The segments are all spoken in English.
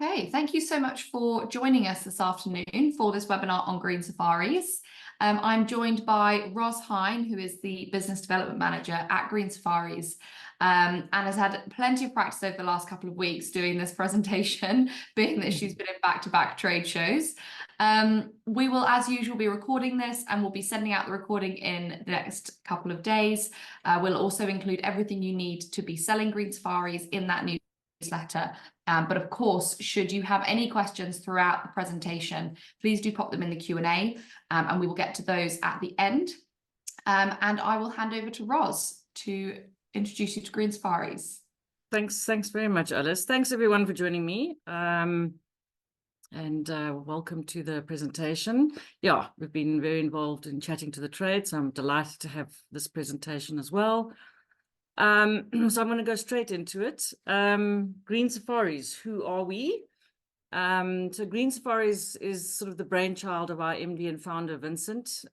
Okay, thank you so much for joining us this afternoon for this webinar on green safaris. I'm joined by Ros Hine, who is the Business Development Manager at Green Safaris, and has had plenty of practice over the last couple of weeks doing this presentation, being that she's been in back-to-back trade shows. We will, as usual, be recording this and we'll be sending out the recording in the next couple of days. We'll also include everything you need to be selling green safaris in that newsletter. But of course, should you have any questions throughout the presentation, please do pop them in the Q&A, and we will get to those at the end. And I will hand over to Ros to introduce you to Green Safaris. Thanks very much, Alice. Thanks everyone for joining me. And welcome to the presentation. Yeah, we've been very involved in chatting to the trade, so I'm delighted to have this presentation as well. So I'm going to go straight into it. Green Safaris, who are we? So Green Safaris is sort of the brainchild of our MD and founder, Vincent.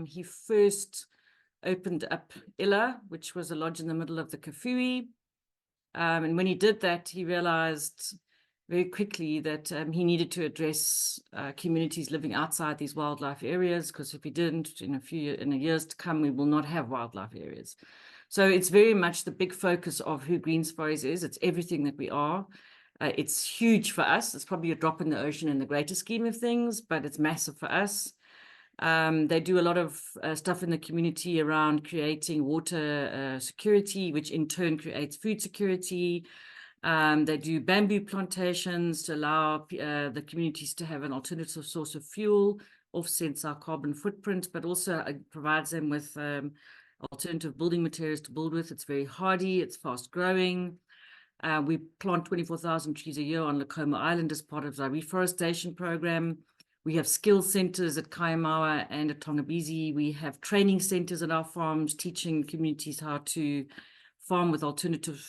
He first opened up Ila, which was a lodge in the middle of the Kafue. And when he did that, he realized very quickly that he needed to address communities living outside these wildlife areas, because if he didn't, in a years to come, we will not have wildlife areas. So it's very much the big focus of who Green Safaris is. It's everything that we are. It's huge for us. It's probably a drop in the ocean in the greater scheme of things, but it's massive for us. They do a lot of stuff in the community around creating water security, which in turn creates food security. They do bamboo plantations to allow the communities to have an alternative source of fuel, offsets our carbon footprint, but also provides them with alternative building materials to build with. It's very hardy, it's fast growing. We plant 24,000 trees a year on Mawa Island as part of our reforestation program. We have skill centers at Mawa and at Tongabezi. We have training centers at our farms, teaching communities how to farm with alternative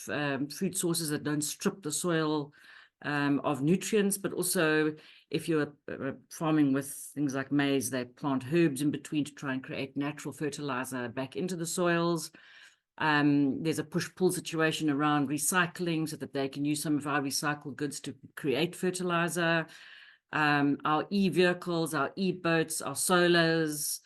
food sources that don't strip the soil of nutrients, but also if you're farming with things like maize, they plant herbs in between to try and create natural fertilizer back into the soils. There's a push-pull situation around recycling so that they can use some of our recycled goods to create fertilizer. Our e-vehicles, our e-boats, our solars,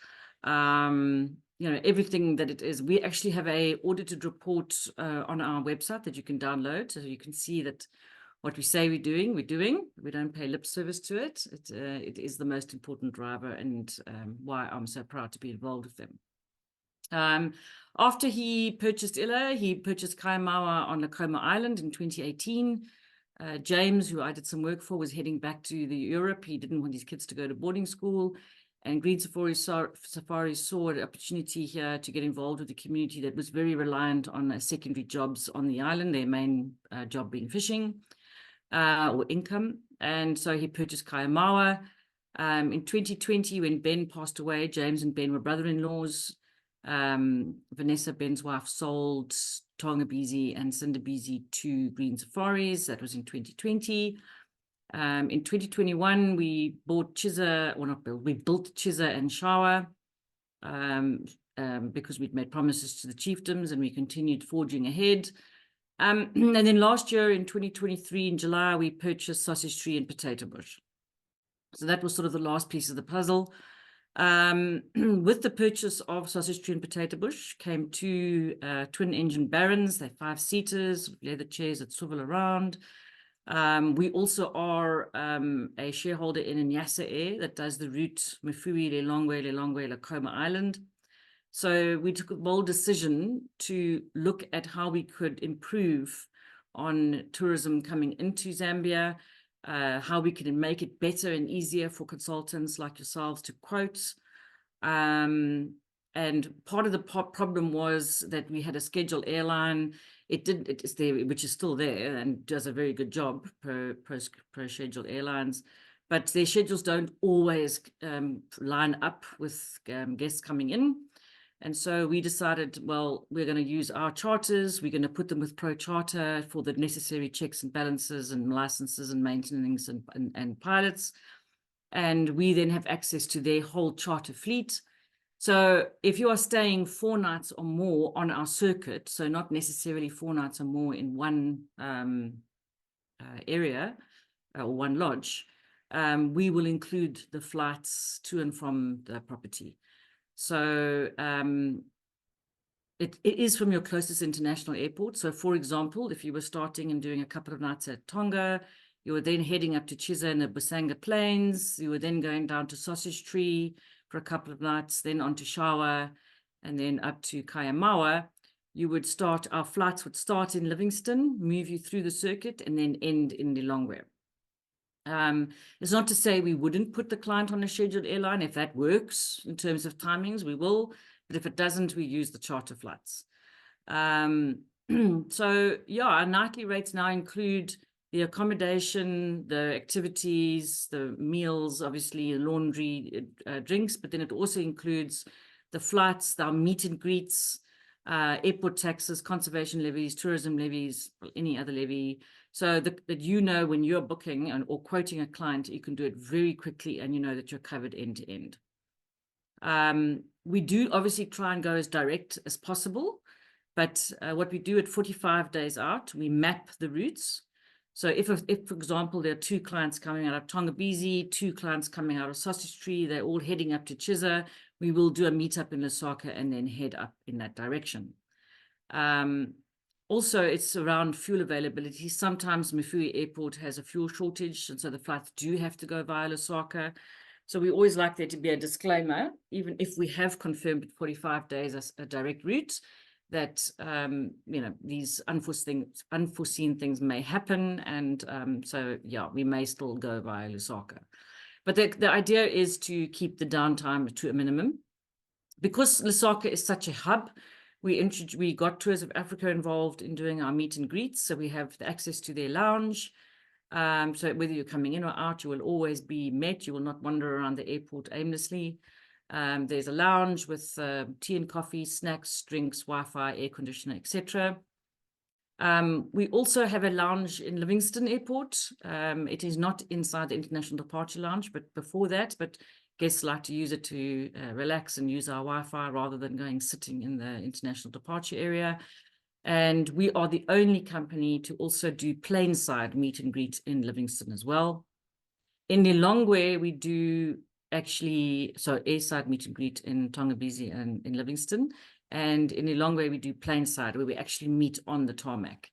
everything that it is. We actually have a audited report on our website that you can download, so you can see that what we say we're doing. We don't pay lip service to it. It is the most important driver, and why I'm so proud to be involved with them. After he purchased Ila, he purchased Mawa on Mawa Island in 2018. James, who I did some work for, was heading back to Europe. He didn't want his kids to go to boarding school. And Green Safaris saw an opportunity here to get involved with a community that was very reliant on secondary jobs on the island, their main job being fishing or income. And so he purchased Mawa. In 2020, when Ben passed away, James and Ben were brother-in-laws. Vanessa, Ben's wife, sold Tongabezi and Sindabezi to Green Safaris. That was in 2020. In 2021, we bought Chisa, or not built, we built Chisa and Shawa because we'd made promises to the chiefdoms, and we continued forging ahead. And then last year in 2023, in July, we purchased Sausage Tree and Potato Bush. So that was sort of the last piece of the puzzle. With the purchase of Sausage Tree and Potato Bush came two twin engine Barons. They're 5-seaters, leather chairs that swivel around. We also are a shareholder in Nyasa Air that does the route Mafui, Lilongwe, Lakoma Island. So we took a bold decision to look at how we could improve on tourism coming into Zambia, how we can make it better and easier for consultants like yourselves to quote. And part of the problem was that we had a scheduled airline. It is there, which is still there and does a very good job per scheduled airlines, but their schedules don't always line up with guests coming in. And so we decided, well, we're going to use our charters. We're going to put them with Pro Charter for the necessary checks and balances and licenses and maintenance and pilots. And we then have access to their whole charter fleet. So if you are staying 4 nights or more on our circuit, so not necessarily 4 nights or more in one area, or one lodge, we will include the flights to and from the property. So it is from your closest international airport. So for example, if you were starting and doing a couple of nights at Tonga, you were then heading up to Chisa in the Busanga Plains, you were then going down to Sausage Tree for a couple of nights, then on to Shawa, and then up to Mawa. You would start, our flights would start in Livingstone, move you through the circuit, and then end in Lilongwe. It's not to say we wouldn't put the client on a scheduled airline. If that works in terms of timings, we will. But if it doesn't, we use the charter flights. So yeah, our nightly rates now include the accommodation, the activities, the meals, obviously laundry, drinks, but then it also includes the flights, our meet and greets, airport taxes, conservation levies, tourism levies, any other levy. So that you know when you're booking or quoting a client, you can do it very quickly and you know that you're covered end to end. We do obviously try and go as direct as possible, but what we do at 45 days out, we map the routes. So if, for example, there are 2 clients coming out of Tongabezi, 2 clients coming out of Sausage Tree, they're all heading up to Chisa, we will do a meetup in Lusaka and then head up in that direction. Also, it's around fuel availability. Sometimes Mafui Airport has a fuel shortage, and so the flights do have to go via Lusaka. So we always like there to be a disclaimer, even if we have confirmed 45 days as a direct route, that you know, these unforeseen things may happen, and so yeah, we may still go via Lusaka. But the idea is to keep the downtime to a minimum. Because Lusaka is such a hub, we got Tours of Africa involved in doing our meet and greets, so we have the access to their lounge. So whether you're coming in or out, you will always be met. You will not wander around the airport aimlessly. There's a lounge with tea and coffee, snacks, drinks, Wi-Fi, air conditioner, etc. We also have a lounge in Livingstone Airport. It is not inside the International Departure Lounge, but before that, but guests like to use it to relax and use our Wi-Fi rather than going sitting in the International Departure area. And we are the only company to also do plainside meet and greet in Livingstone as well. In Lilongwe, we do actually, so airside meet and greet in Tongabezi and in Livingstone. And in Lilongwe, we do plainside, where we actually meet on the tarmac.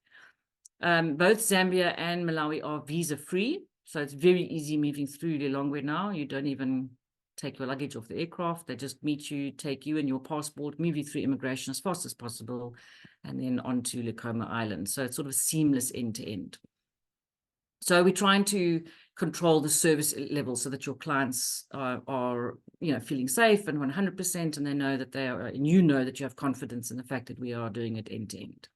Both Zambia and Malawi are visa-free, so it's very easy moving through Lilongwe now. You don't even take your luggage off the aircraft. They just meet you, take you and your passport, move you through immigration as fast as possible, and then on to Likoma Island. So it's sort of seamless end to end. So we're trying to control the service level so that your clients are you know, feeling safe and 100%, and they know that they are, and you know that you have confidence in the fact that we are doing it end to end.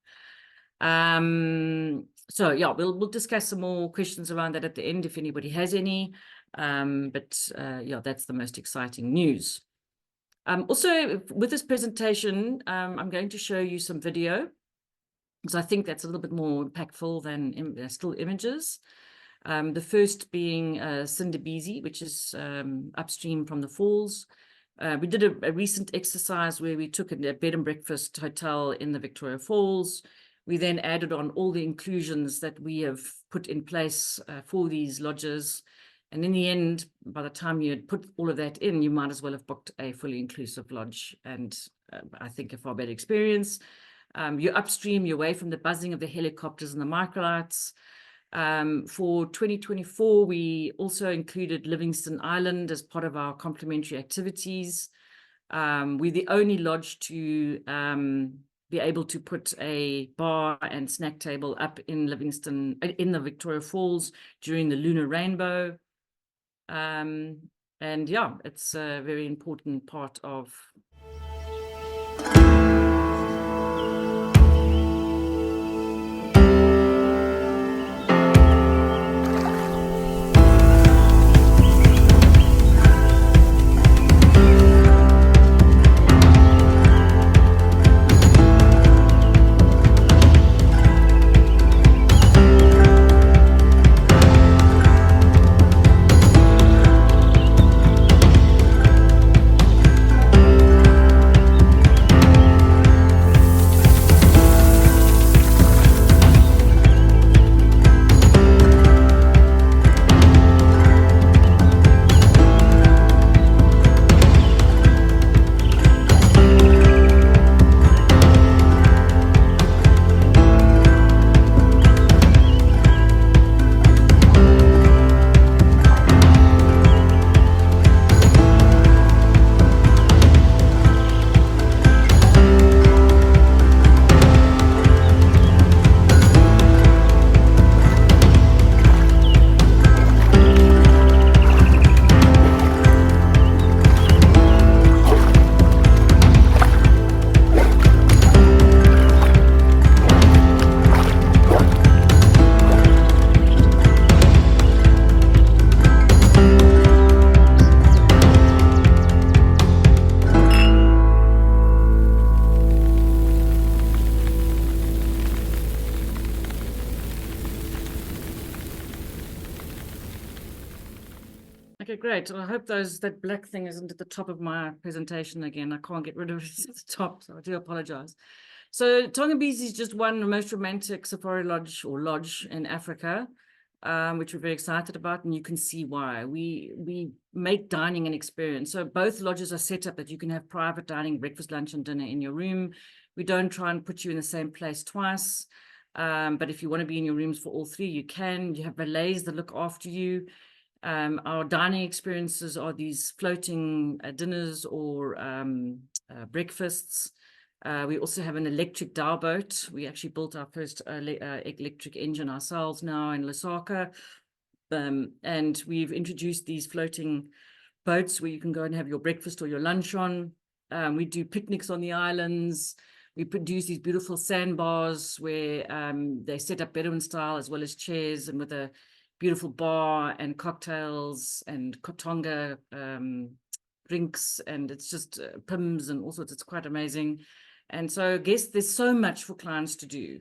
So yeah, we'll discuss some more questions around that at the end if anybody has any. But yeah, that's the most exciting news. Also, with this presentation, I'm going to show you some video, because I think that's a little bit more impactful than still images. The first being Sindabezi, which is upstream from the falls. We did a recent exercise where we took a bed and breakfast hotel in the Victoria Falls. We then added on all the inclusions that we have put in place for these lodges. And in the end, by the time you had put all of that in, you might as well have booked a fully inclusive lodge, and I think a far better experience. You're upstream, you're away from the buzzing of the helicopters and the microlights. For 2024, we also included Livingstone Island as part of our complementary activities. We're the only lodge to be able to put a bar and snack table up in Livingstone, in the Victoria Falls during the lunar rainbow. And yeah, it's a very important part of Okay, great. Well, I hope that black thing isn't at the top of my presentation again. I can't get rid of it at the top, so I do apologize. So Tongabezi is just one most romantic safari lodge or lodge in Africa, which we're very excited about, and you can see why. We make dining an experience. So both lodges are set up that you can have private dining, breakfast, lunch, and dinner in your room. We don't try and put you in the same place twice. But if you want to be in your rooms for all three, you can. You have valets that look after you. Our dining experiences are these floating dinners or breakfasts. We also have an electric dhow boat. We actually built our first electric engine ourselves now in Lusaka. And we've introduced these floating boats where you can go and have your breakfast or your lunch on. We do picnics on the islands. We produce these beautiful sandbars where they set up Bedouin style as well as chairs and with a beautiful bar and cocktails and kotonga drinks, and it's just pims and all sorts. It's quite amazing. And so I guess there's so much for clients to do.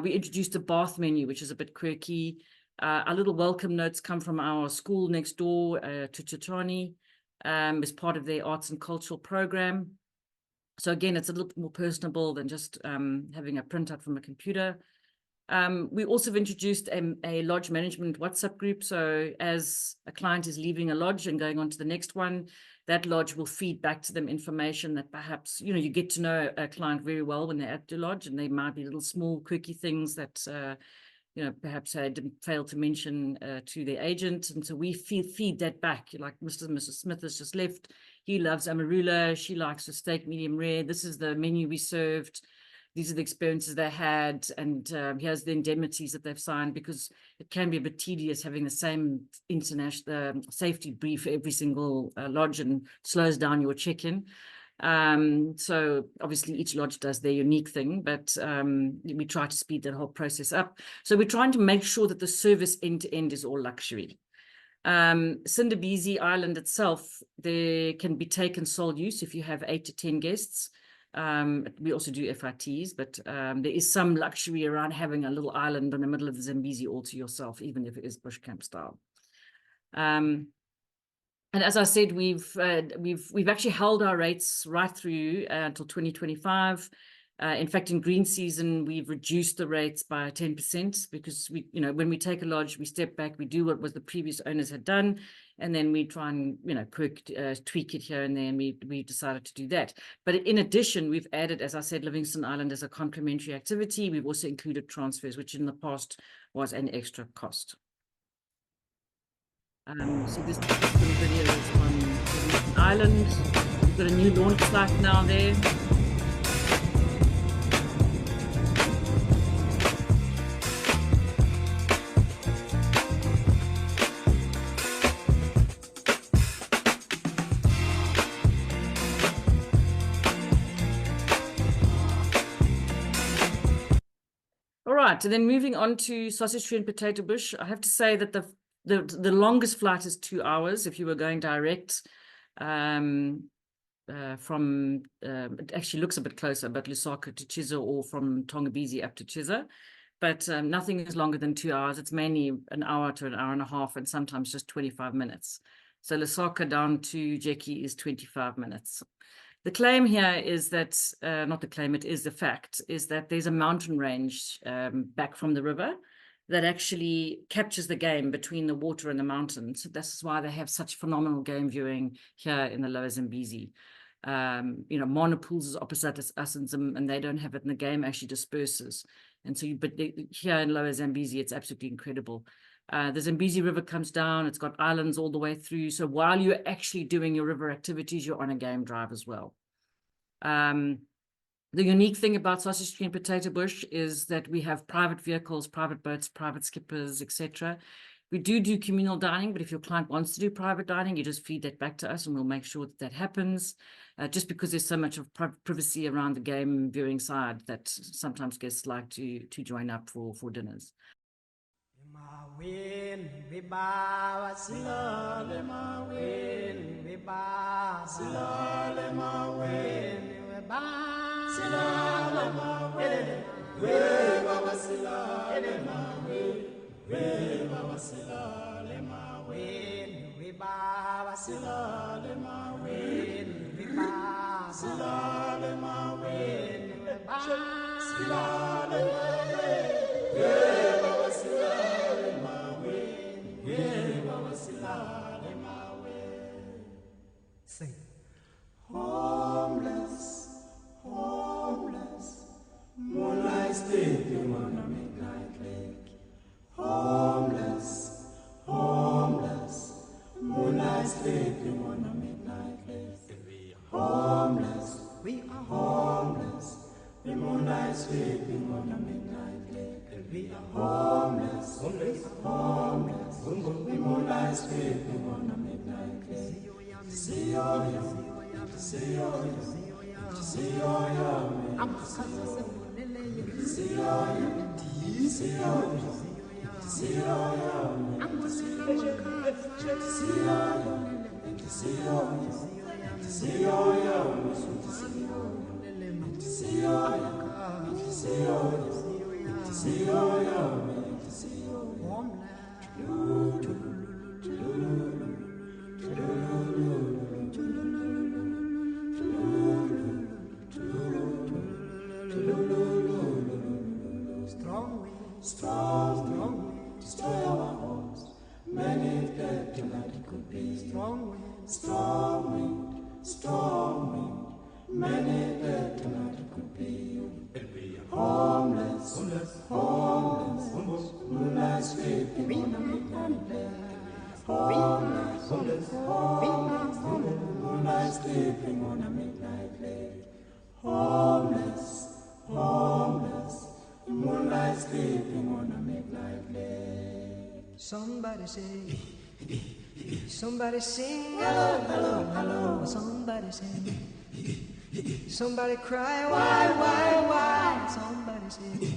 We introduced a bath menu, which is a bit quirky. Our little welcome notes come from our school next door to Chitani as part of their arts and cultural program. So again, it's a little bit more personable than just having a printout from a computer. We also have introduced a lodge management WhatsApp group. So as a client is leaving a lodge and going on to the next one, that lodge will feed back to them information that perhaps, you know, you get to know a client very well when they're at the lodge, and there might be little small quirky things that, you know, perhaps I didn't fail to mention to their agent. And so we feed that back. Like Mr. and Mrs. Smith has just left. He loves amarula. She likes a steak medium rare. This is the menu we served. These are the experiences they had, and here's the indemnities that they've signed, because it can be a bit tedious having the same international safety brief for every single lodge, and slows down your check-in. So obviously each lodge does their unique thing, but we try to speed that whole process up. So we're trying to make sure that the service end to end is all luxury. Sindabezi Island itself, there can be taken sole use if you have 8 to 10 guests. We also do FITs, but there is some luxury around having a little island in the middle of the Zambezi all to yourself, even if it is bush camp style. And as I said, we've actually held our rates right through until 2025. In fact, in green season, we've reduced the rates by 10% because we, you know, when we take a lodge, we step back, we do what was the previous owners had done, and then we try and, you know, tweak it here and there, and we decided to do that. But in addition, we've added, as I said, Livingston Island as a complementary activity. We've also included transfers, which in the past was an extra cost. So this video is on Livingston Island. We've got a new launch site now there. All right, and then moving on to sausage tree and potato bush, I have to say that the longest flight is 2 hours if you were going direct from it actually looks a bit closer, but Lusaka to Chisa, or from Tongabezi up to Chisa. But nothing is longer than 2 hours. It's mainly an hour to an hour and a half, and sometimes just 25 minutes. So Lusaka down to Jeki is 25 minutes. The claim here is that, not the claim, it is the fact, is that there's a mountain range back from the river that actually captures the game between the water and the mountains. So this is why they have such phenomenal game viewing here in the lower Zambezi. You know, Monopools is opposite us and they don't have it, and the game actually disperses. And so, here in lower Zambezi, it's absolutely incredible. The Zambezi River comes down, it's got islands all the way through. So while you're actually doing your river activities, you're on a game drive as well. The unique thing about Sausage Tree and Potato Bush is that we have private vehicles, private boats, private skippers, etc. We do communal dining, but if your client wants to do private dining, you just feed that back to us and we'll make sure that that happens. Just because there's so much of privacy around the game viewing side that sometimes guests like to join up for dinners. silale maweni, silale maweni, silale maweni. Sing. Homeless, homeless, moonlight sleeping on a midnight lake. Homeless, homeless, moonlight sleeping on a midnight lake. We are homeless, we are homeless, the moonlight sleeping on a midnight lake. We are homeless, homeless, homeless, the moonlight sleeping on a midnight lake. See you, see you, see you, I'm strong wind, destroy our homes. Many dead tonight it could be. Strong wind, strong wind, strong wind. Many dead tonight it could be. And we are homeless, homeless, homeless, moonlight sleeping on a midnight lake. Homeless, homeless, homeless, moonlight sleeping on a midnight lake. Homeless, homeless, moonlight sleeping on a midnight lake. Somebody say, somebody sing, hello, hello, hello. Somebody sing, somebody cry, why, why? Somebody say,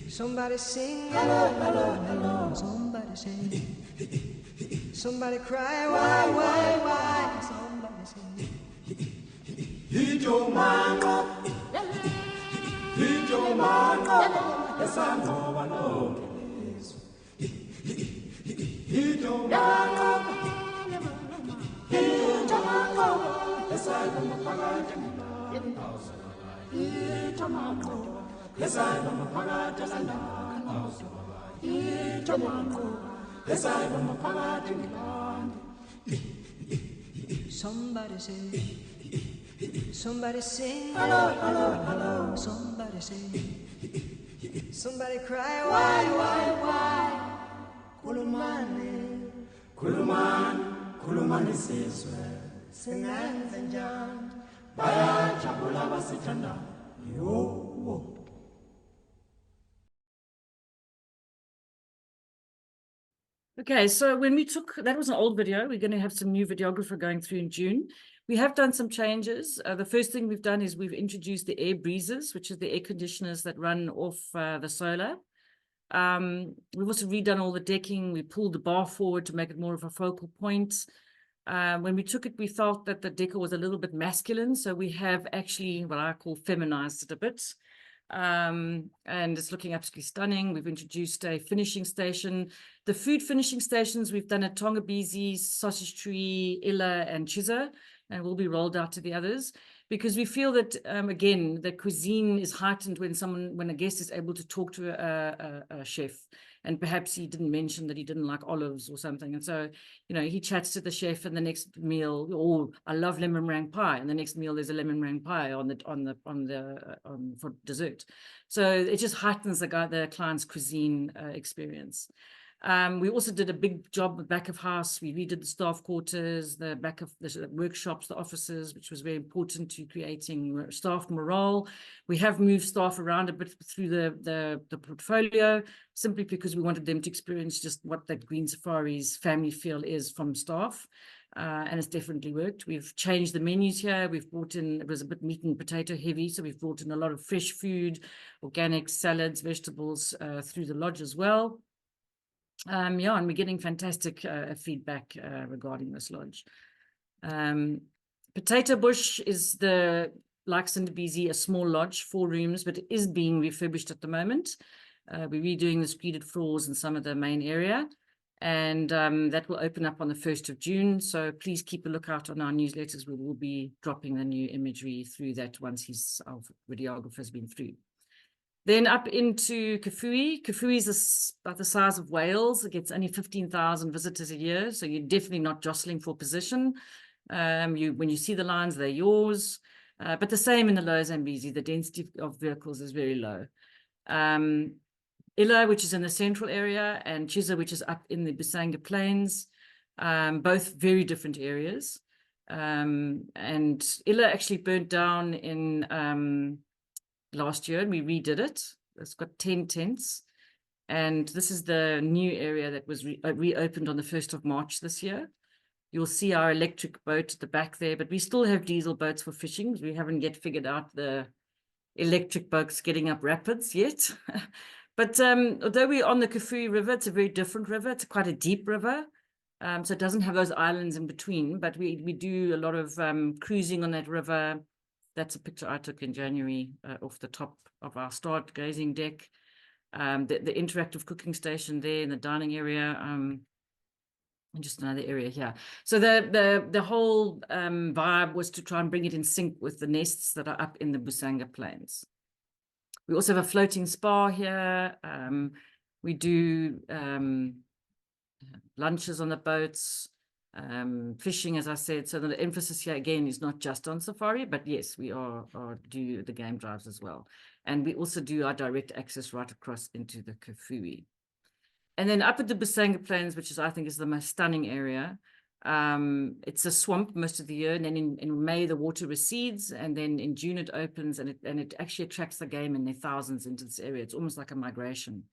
somebody sing, hello, hello, hello. Somebody say, somebody cry, why? Somebody say, hit your mind up. Hit your man up, yes I know, I know it is. Hit your man up, hit your man up, yes I know my pocket and hit your man up, yes I know my pocket and hit your man up, yes I know my pocket and somebody say. Somebody sing, hello, hello, hello. Somebody sing, somebody cry, why? Kulumani, kulumani sizwe. Singenze njani, bayajabula basithanda. Yo. Okay, so when we took, that was an old video. We're going to have some new videographer going through in June. We have done some changes. The first thing we've done is we've introduced the air breezers, which is the air conditioners that run off the solar. We've also redone all the decking. We pulled the bar forward to make it more of a focal point. When we took it, we felt that the decor was a little bit masculine. So we have actually what I call feminized it a bit. And it's looking absolutely stunning. We've introduced a finishing station. The food finishing stations we've done at Tongabezi, Sausage Tree, Ila, and Chisa, and will be rolled out to the others, because we feel that again, the cuisine is heightened when a guest is able to talk to a chef, and perhaps he didn't mention that he didn't like olives or something, and so he chats to the chef, and the next meal, oh, I love lemon meringue pie, and the next meal there's a lemon meringue pie for dessert. So it just heightens the client's cuisine experience. We also did a big job at the back of house. We redid the staff quarters, the back of the workshops, the offices, which was very important to creating staff morale. We have moved staff around a bit through the portfolio, simply because we wanted them to experience just what that Green Safari's family feel is from staff. And it's definitely worked. We've changed the menus here. We've brought in, it was a bit meat and potato heavy, so we've brought in a lot of fresh food, organic salads, vegetables through the lodge as well. And we're getting fantastic feedback regarding this lodge. Potato Bush is like Sindabezi, a small lodge, 4 rooms, but it is being refurbished at the moment. We're redoing the screeded floors in some of the main area. And that will open up on the 1st of June. So please keep a lookout on our newsletters. We will be dropping the new imagery through that once our videographer has been through. Then up into Kafue. Kafue is about the size of Wales. It gets only 15,000 visitors a year. So you're definitely not jostling for position. When you see the lines, they're yours. But the same in the lower Zambezi, the density of vehicles is very low. Ila, which is in the central area, and Chisa, which is up in the Busanga Plains, both very different areas. And Ila actually burnt down in last year, and we redid it. It's got 10 tents. And this is the new area that was reopened on the 1st of March this year. You'll see our electric boat at the back there, but we still have diesel boats for fishing. We haven't yet figured out the electric boats getting up rapids yet. But although we're on the Kafue River, it's a very different river. It's quite a deep river. So it doesn't have those islands in between, but we do a lot of cruising on that river. That's a picture I took in January off the top of our stargazing deck. The interactive cooking station there in the dining area, and just another area here. So the whole vibe was to try and bring it in sync with the nests that are up in the Busanga Plains. We also have a floating spa here. We do lunches on the boats, fishing, as I said. So the emphasis here again is not just on safari, but yes, we do the game drives as well. And we also do our direct access right across into the Kafue. And then up at the Busanga Plains, which I think is the most stunning area, it's a swamp most of the year, and then in May the water recedes, and then in June it opens, and it actually attracts the game in their thousands into this area. It's almost like a migration.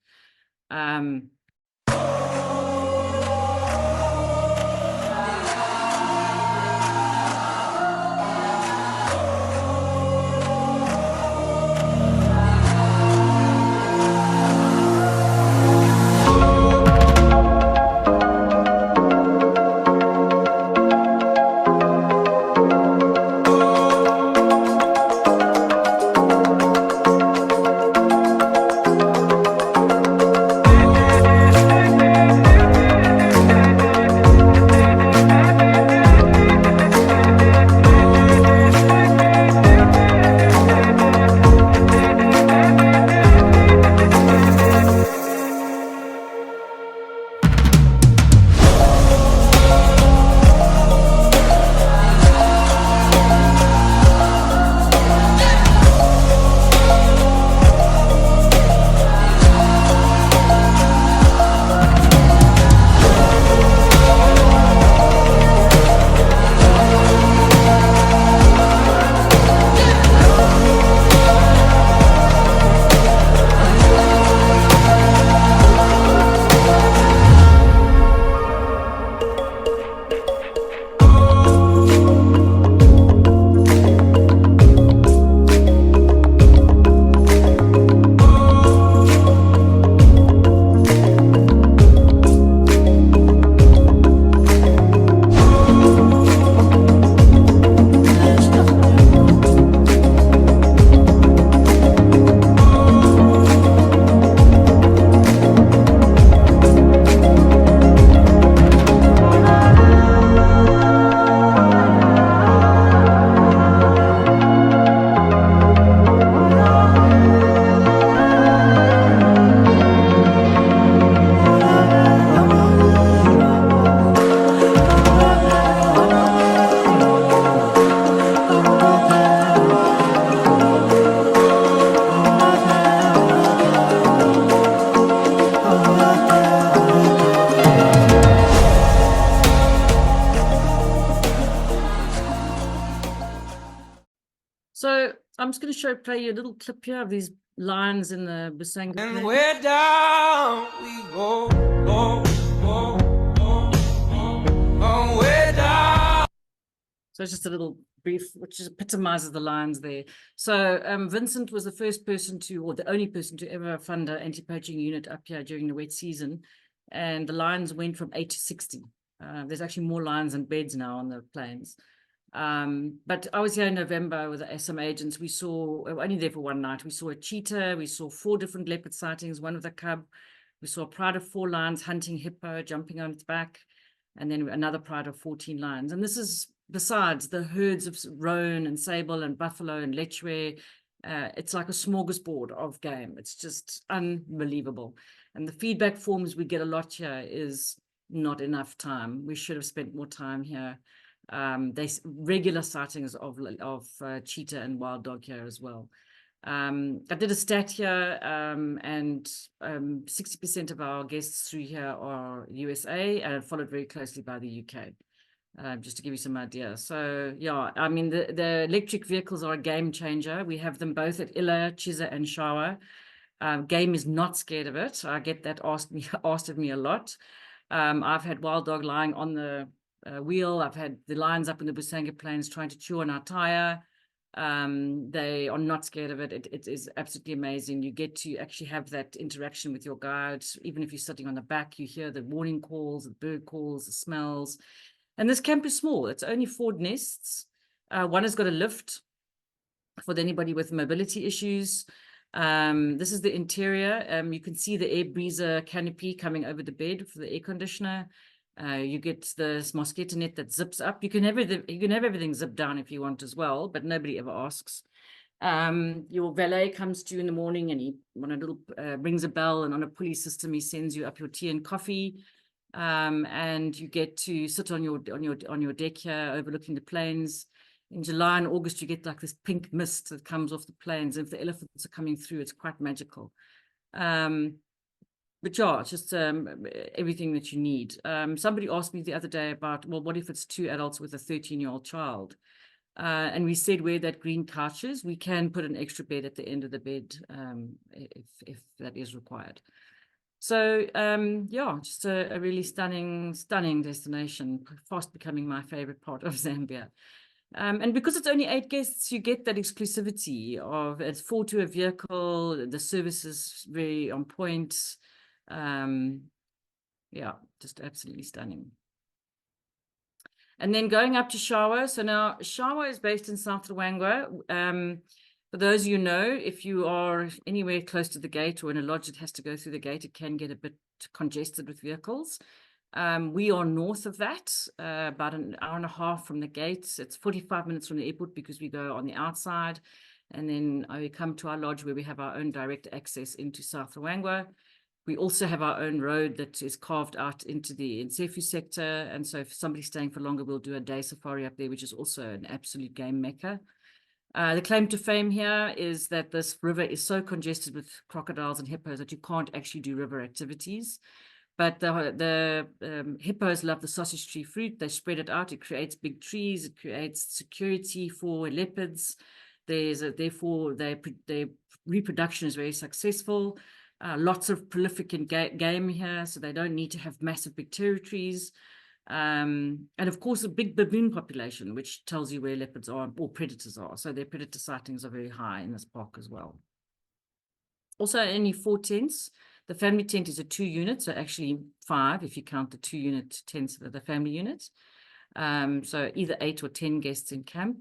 So I'm just going to play you a little clip here of these lions in the Busanga Plains. And where down we go, go, go, go, go, way down. So it's just a little brief, which epitomizes the lions there. So Vincent was the first person or the only person to ever fund an anti-poaching unit up here during the wet season. And the lions went from 8 to 60. There's actually more lions than beds now on the plains. But I was here in November with some agents. We were only there for one night. We saw a cheetah. We saw 4 different leopard sightings, one with a cub. We saw a pride of 4 lions hunting hippo, jumping on its back, and then another pride of 14 lions. And this is besides the herds of roan and sable and buffalo and lechwe. It's like a smorgasbord of game. It's just unbelievable. And the feedback forms we get a lot here is not enough time. We should have spent more time here. There's regular sightings of cheetah and wild dog here as well. I did a stat here, and 60% of our guests through here are USA, and followed very closely by the UK. Just to give you some idea. So yeah, I mean, the electric vehicles are a game changer. We have them both at Ila, Chisa and Shawa. Game is not scared of it. I get that asked of me a lot. I've had wild dog lying on the wheel. I've had the lions up in the Busanga Plains trying to chew on our tire. They are not scared of it. It is absolutely amazing. You get to actually have that interaction with your guide. Even if you're sitting on the back, you hear the warning calls, the bird calls, the smells. And this camp is small. It's only 4 nests. One has got a lift for anybody with mobility issues. This is the interior. You can see the air breather canopy coming over the bed for the air conditioner. You get the mosquito net that zips up. You can have everything zip down if you want as well, but nobody ever asks. Your valet comes to you in the morning, and he rings a bell, and on a pulley system he sends you up your tea and coffee. And you get to sit on your deck here overlooking the plains. In July and August you get like this pink mist that comes off the plains. If the elephants are coming through, it's quite magical. But yeah, it's just everything that you need. Somebody asked me the other day about, well, what if it's 2 adults with a 13-year-old child? And we said where that green couch is, we can put an extra bed at the end of the bed if that is required. So yeah, just a really stunning destination, fast becoming my favorite part of Zambia. And because it's only 8 guests, you get that exclusivity of it's 4 to a vehicle. The service is very on point. Yeah, just absolutely stunning. And then going up to Shawa. So now Shawa is based in South Luangwa. For those you know, if you are anywhere close to the gate or in a lodge that has to go through the gate, it can get a bit congested with vehicles. We are north of that, about an hour and a half from the gates. It's 45 minutes from the airport because we go on the outside. And then we come to our lodge where we have our own direct access into South Luangwa. We also have our own road that is carved out into the Nsefu sector. And so if somebody's staying for longer, we'll do a day safari up there, which is also an absolute game mecca. The claim to fame here is that this river is so congested with crocodiles and hippos that you can't actually do river activities. But the hippos love the sausage tree fruit. They spread it out. It creates big trees. It creates security for leopards. Therefore, their reproduction is very successful. Lots of prolific game here, so they don't need to have massive big territories. And of course, a big baboon population, which tells you where leopards are or predators are. So their predator sightings are very high in this park as well. Also, only 4 tents. The family tent is a 2 unit, so actually 5 if you count the 2 unit tents of the family unit. So either 8 or 10 guests in camp.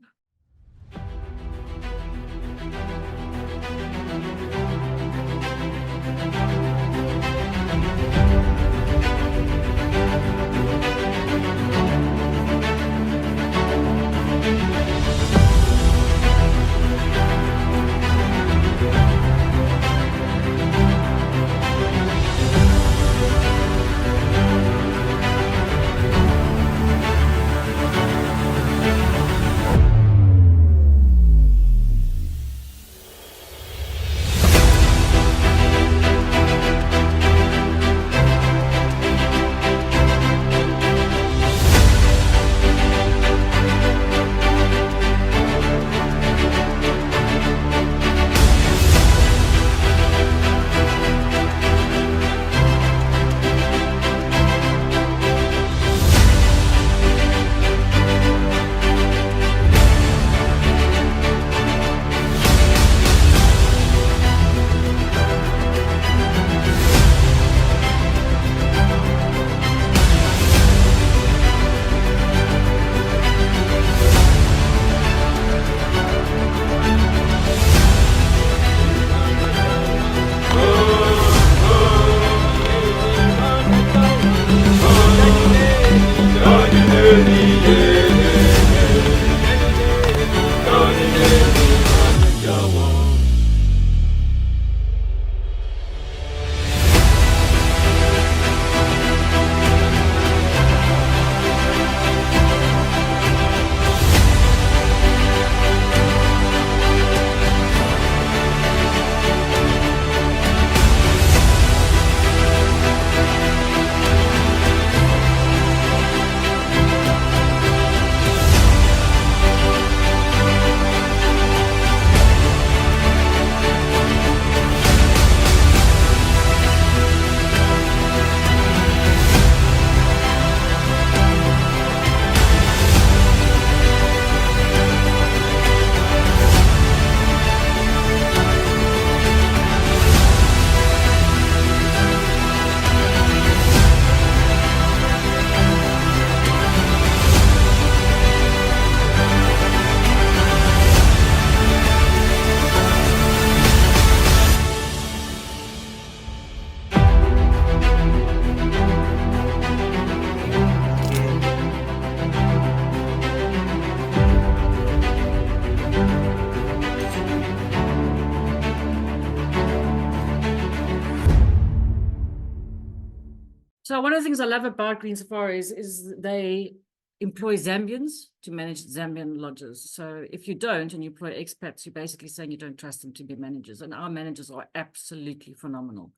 So one of the things I love about Green Safaris is they employ Zambians to manage Zambian lodges. So if you don't and you employ expats, you're basically saying you don't trust them to be managers. And our managers are absolutely phenomenal.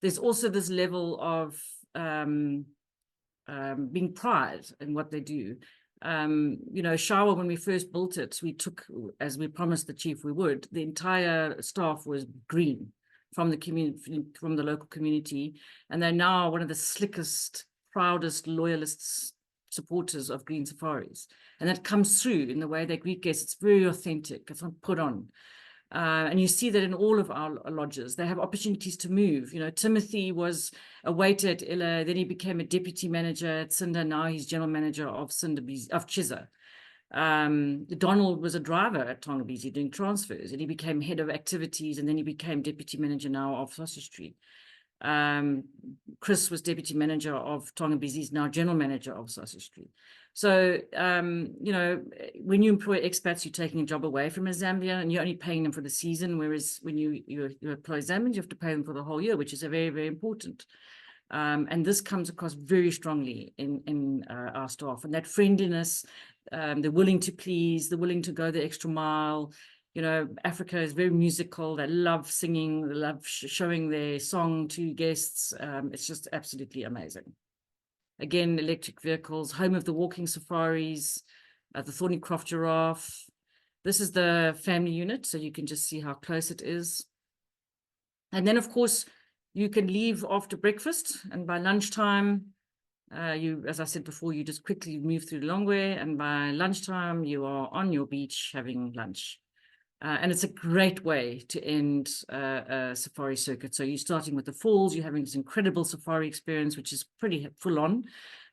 There's also this level of being pride in what they do. You know, Shawa, when we first built it, we took, as we promised the chief we would, the entire staff was green from the community, from the local community. And they're now one of the slickest, proudest, loyalists, supporters of Green Safaris. And that comes through in the way they greet guests. It's very authentic. It's not put on. And you see that in all of our lodges. They have opportunities to move. You know, Timothy was a waiter at Ila, then he became a deputy manager at Sinda. Now he's general manager of Sindabezi, of Chisa. Donald was a driver at Tongabezi doing transfers, and he became head of activities, and then he became deputy manager now of Sausage Street. Chris was deputy manager of Tongabezi, he's now general manager of Sausage Street. So, you know, when you employ expats, you're taking a job away from a Zambia, and you're only paying them for the season, whereas when you employ Zambians, you have to pay them for the whole year, which is very, very important. And this comes across very strongly in our staff, and that friendliness, they're willing to please, they're willing to go the extra mile. You know, Africa is very musical. They love singing, they love showing their song to guests. It's just absolutely amazing. Again, electric vehicles, home of the walking safaris, the Thornycroft giraffe. This is the family unit, so you can just see how close it is. And then, of course, you can leave after breakfast, and by lunchtime, you, as I said before, you just quickly move through Longwe, and by lunchtime, you are on your beach having lunch. And it's a great way to end a safari circuit. So you're starting with the falls, you're having this incredible safari experience, which is pretty full on.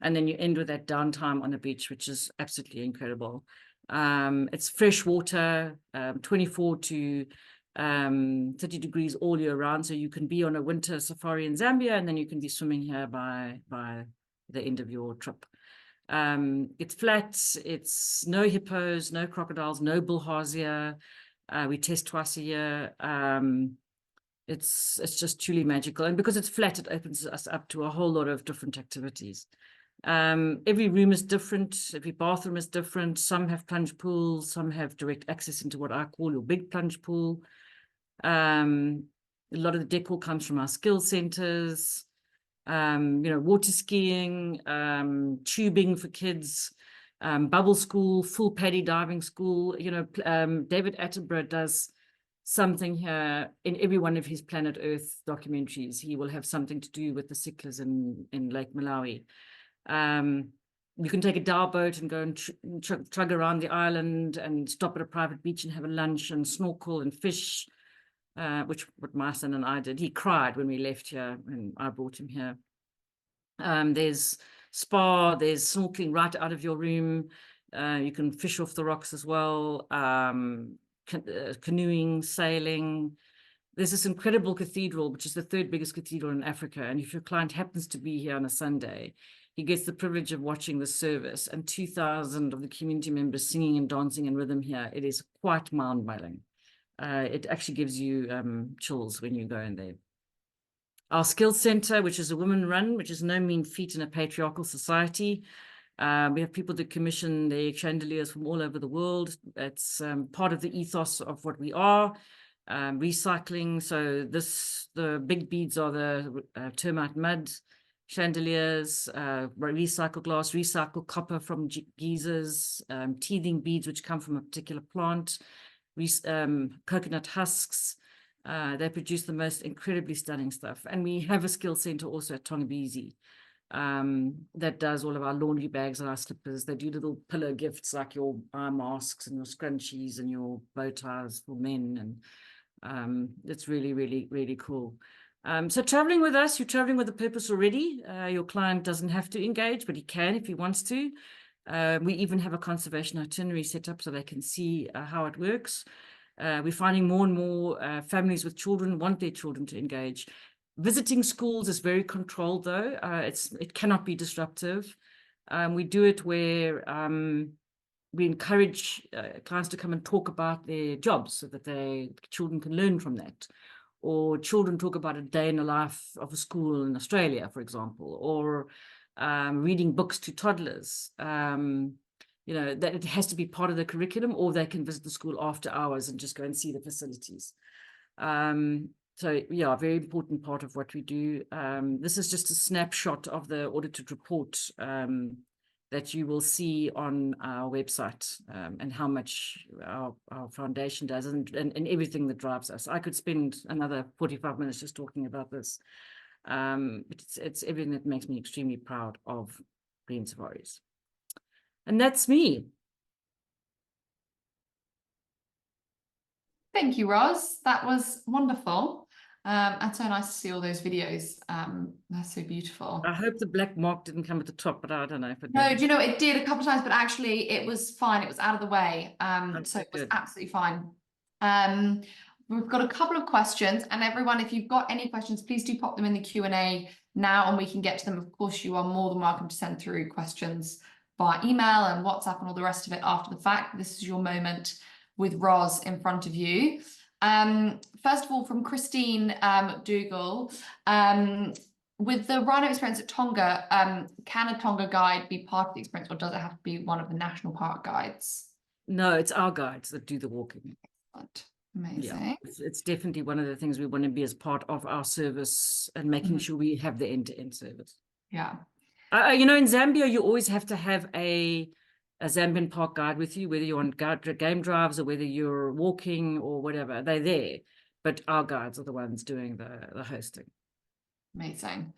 And then you end with that downtime on the beach, which is absolutely incredible. It's fresh water, 24 to 30 degrees all year round. So you can be on a winter safari in Zambia, and then you can be swimming here by the end of your trip. It's flat, it's no hippos, no crocodiles, no bilharzia. We test twice a year. It's just truly magical. And because it's flat, it opens us up to a whole lot of different activities. Every room is different. Every bathroom is different. Some have plunge pools. Some have direct access into what I call your big plunge pool. A lot of the decor comes from our skill centers. You know, water skiing, tubing for kids, bubble school, full paddy diving school. You know, David Attenborough does something here in every one of his Planet Earth documentaries. He will have something to do with the sicklers in Lake Malawi. You can take a dhow boat and go and trug around the island and stop at a private beach and have a lunch and snorkel and fish, which what my son and I did. He cried when we left here and I brought him here. There's spa, there's snorkeling right out of your room. You can fish off the rocks as well. Canoeing, sailing. There's this incredible cathedral, which is the third biggest cathedral in Africa. And if your client happens to be here on a Sunday, he gets the privilege of watching the service and 2,000 of the community members singing and dancing in rhythm here. It is quite mind-blowing. It actually gives you chills when you go in there. Our skills center, which is a women run, which is no mean feat in a patriarchal society. We have people that commission their chandeliers from all over the world. It's part of the ethos of what we are. Recycling. So the big beads are the termite mud chandeliers, recycled glass, recycled copper from geysers, teething beads which come from a particular plant, coconut husks. They produce the most incredibly stunning stuff. And we have a skill center also at Tongabezi that does all of our laundry bags and our slippers. They do little pillow gifts like your eye masks and your scrunchies and your bow ties for men. And it's really, really, really cool. So traveling with us, you're traveling with a purpose already. Your client doesn't have to engage, but he can if he wants to. We even have a conservation itinerary set up so they can see how it works. We're finding more and more families with children want their children to engage. Visiting schools is very controlled, though. It cannot be disruptive. We do it where we encourage clients to come and talk about their jobs so that children can learn from that. or children talk about a day in the life of a school in Australia, for example, or reading books to toddlers. That it has to be part of the curriculum, or they can visit the school after hours and just go and see the facilities. So yeah, a very important part of what we do. This is just a snapshot of the audited report that you will see on our website, and how much our foundation does, and everything that drives us. I could spend another 45 minutes just talking about this. But it's everything that makes me extremely proud of Green Safaris. And that's me. Thank you, Ros. That was wonderful. And so nice to see all those videos. They're so beautiful. I hope the black mark didn't come at the top, but I don't know if it No, did. do you know, it did a couple of times, but actually it was fine. It was out of the way. So it was good. absolutely fine. We've got a couple of questions, and everyone, if you've got any questions, please do pop them in the Q&A now and we can get to them. Of course, you are more than welcome to send through questions by email and WhatsApp and all the rest of it after the fact. This is your moment with Ros in front of you. First of all, from Christine Dougal, with the rhino experience at Tonga, can a Tonga guide be part of the experience, or does it have to be one of the national park guides? No, it's our guides that do the walking. Excellent. Amazing. Yeah, it's definitely one of the things we want to be as part of our service, and making sure we have the end-to-end service. Yeah. In Zambia, you always have to have a Zambian park guide with you, whether you're on game drives or whether you're walking or whatever. They're there, but our guides are the ones doing the hosting. Amazing.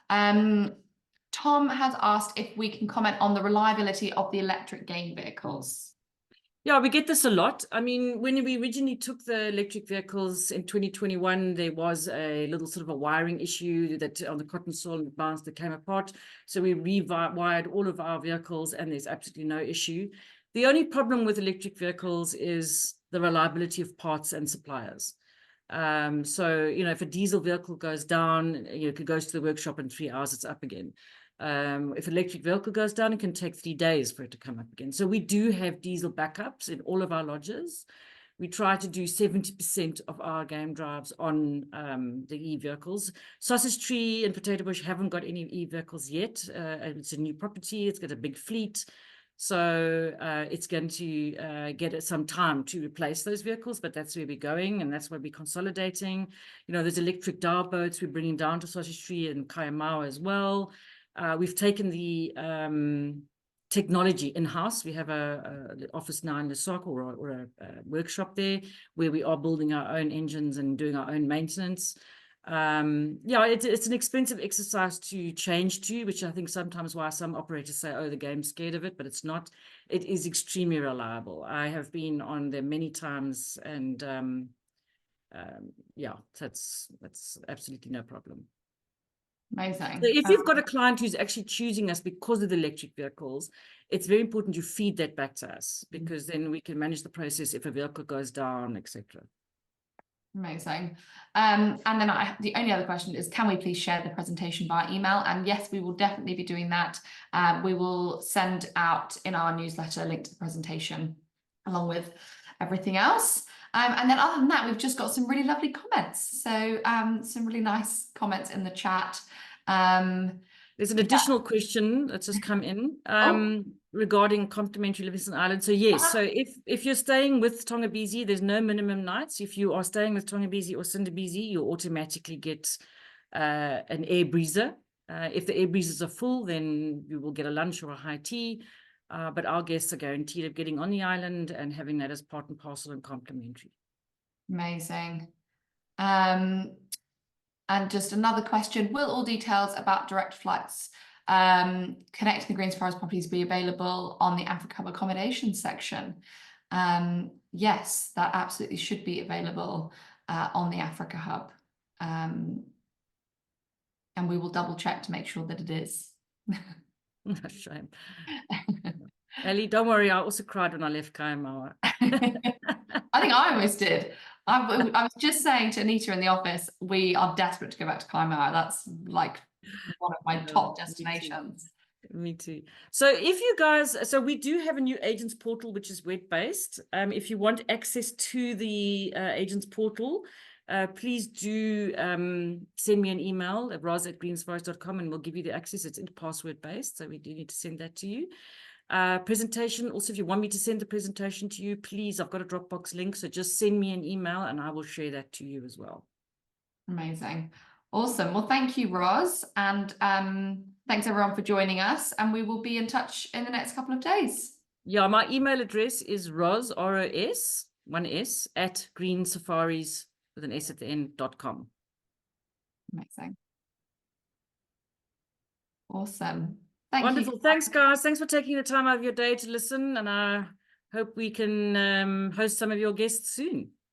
Tom has asked if we can comment on the reliability of the electric game vehicles. Yeah, we get this a lot. I mean, when we originally took the electric vehicles in 2021, there was a little sort of a wiring issue that on the cotton soil and bounced that came apart. So we rewired all of our vehicles, and there's absolutely no issue. The only problem with electric vehicles is the reliability of parts and suppliers. So, if a diesel vehicle goes down, it goes to the workshop in 3 hours, it's up again. If an electric vehicle goes down, it can take 3 days for it to come up again. So we do have diesel backups in all of our lodges. We try to do 70% of our game drives on the e-vehicles. Sausage Tree and Potato Bush haven't got any e-vehicles yet. It's a new property. It's got a big fleet. So it's going to get some time to replace those vehicles, but that's where we're going, and that's why we're consolidating. There's electric dial boats we're bringing down to Sausage Tree and Mawa as well. We've taken the technology in-house. We have an office now in Lusaka, or a workshop there, where we are building our own engines and doing our own maintenance. It's an expensive exercise to change to, which I think sometimes why some operators say, oh, the game's scared of it, but it's not. It is extremely reliable. I have been on there many times, and that's absolutely no problem. Amazing. So if you've got a client who's actually choosing us because of the electric vehicles, it's very important you feed that back to us, because then we can manage the process if a vehicle goes down, etc. Amazing. And then the only other question is, can we please share the presentation via email? And yes, we will definitely be doing that. We will send out in our newsletter a link to the presentation along with everything else. And then other than that, we've just got some really lovely comments. So some really nice comments in the chat. There's an additional question that's just come in regarding complimentary Livingston Island. So yes, so if you're staying with Tongabezi, there's no minimum nights. If you are staying with Tongabezi or Sindabezi, you automatically get an air breezer. If the air breezers are full, then you will get a lunch or a high tea. But our guests are guaranteed of getting on the island and having that as part and parcel and complimentary. Amazing. And just another question, will all details about direct flights connecting the Green Safaris properties be available on the Africa Hub accommodation section? Yes, that absolutely should be available on the Africa Hub. And we will double check to make sure that it is. Shame. Ellie, don't worry, I also cried when I left Mawa. I think I almost did. I was just saying to Anita in the office, we are desperate to go back to Mawa. That's like one of my top destinations. Me too. So if you guys, so we do have a new agents portal, which is web-based. If you want access to the agents portal, please do send me an email at ros@greensforest.com, and we'll give you the access. It's password based, so we do need to send that to you. Presentation, also, if you want me to send the presentation to you, please, I've got a Dropbox link, so just send me an email and I will share that to you as well. Amazing. Awesome. Well, thank you, Ros, and thanks everyone for joining us, and we will be in touch in the next couple of days. Yeah, my email address is ros, R-O-S, one S, at greensafaris, with an S at the end.com. Amazing. Awesome. Thank Wonderful. you. Thanks, guys. Thanks for taking the time out of your day to listen, and I hope we can host some of your guests soon.